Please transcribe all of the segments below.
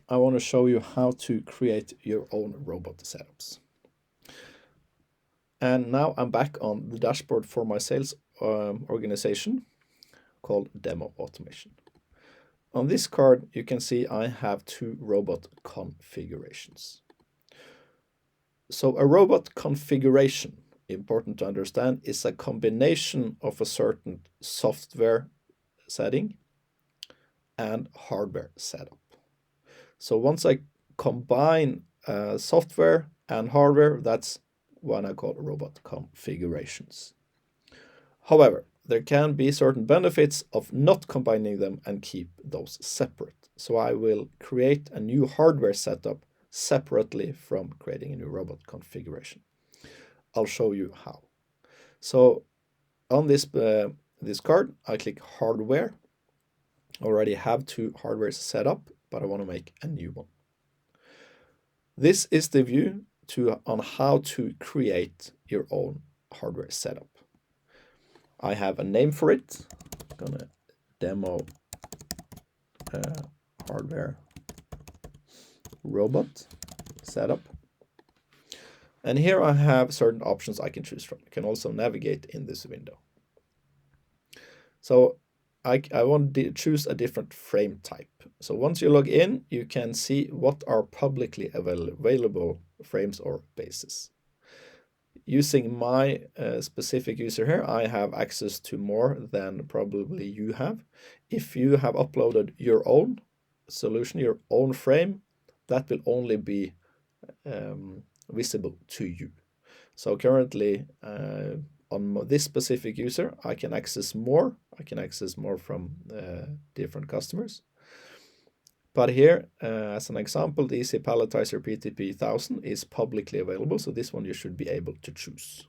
I want to show you how to create your own robot setups. And now I'm back on the dashboard for my sales organization called Demo Automation. On this card, you can see I have two robot configurations. So a robot configuration, important to understand, is a combination of a certain software setting and hardware setup. So once I combine software and hardware, that's what I call robot configurations. However, there can be certain benefits of not combining them and keep those separate. So I will create a new hardware setup separately from creating a new robot configuration. I'll show you how. So on this card, I click hardware. I already have two hardwares set up, but I want to make a new one. This is the view on how to create your own hardware setup. I have a name for it. I'm gonna demo hardware robot setup. And here I have certain options I can choose from. You can also navigate in this window. So I want to choose a different frame type. So once you log in, you can see what are publicly available frames or bases. Using my specific user here, I have access to more than probably you have. If you have uploaded your own solution, your own frame, that will only be visible to you. So currently on this specific user, I can access more. I can access more from different customers. But here, as an example, the Easy Palletizer PTP 1000 is publicly available. So this one you should be able to choose.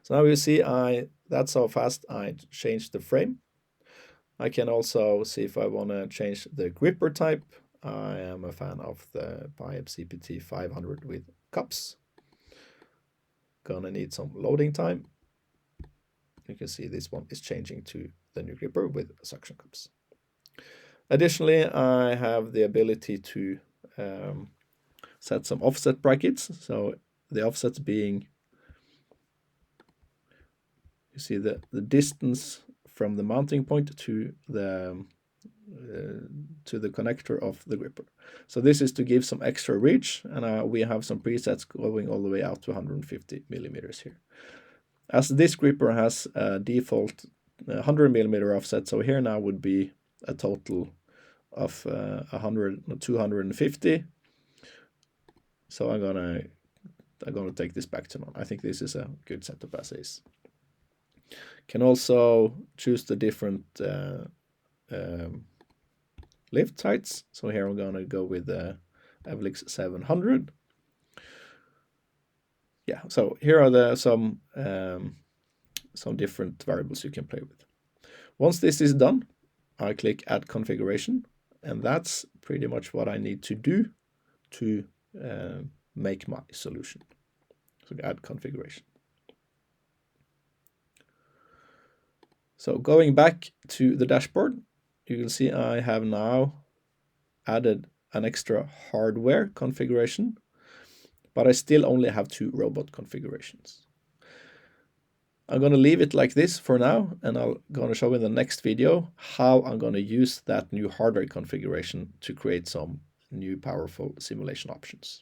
So now you see that's how fast I changed the frame. I can also see if I want to change the gripper type. I am a fan of the Pipe CPT 500 with cups. Gonna need some loading time. You can see this one is changing to the new gripper with suction cups. Additionally, I have the ability to set some offset brackets. So the offsets being, you see the distance from the mounting point to the connector of the gripper. So this is to give some extra reach, and we have some presets going all the way out to 150 millimeters here. As this gripper has a default 100 millimeter offset, so here now would be a total of 250. So I'm gonna take this back to none. I think this is a good setup as is. Can also choose the different lift heights. So here I'm gonna go with the Evlix 700. Yeah, so here are some different variables you can play with. Once this is done, I click Add Configuration, and that's pretty much what I need to do to make my solution. So Add Configuration. So going back to the dashboard, you can see I have now added an extra hardware configuration, but I still only have two robot configurations. I'm going to leave it like this for now, and I'm going to show in the next video how I'm going to use that new hardware configuration to create some new powerful simulation options.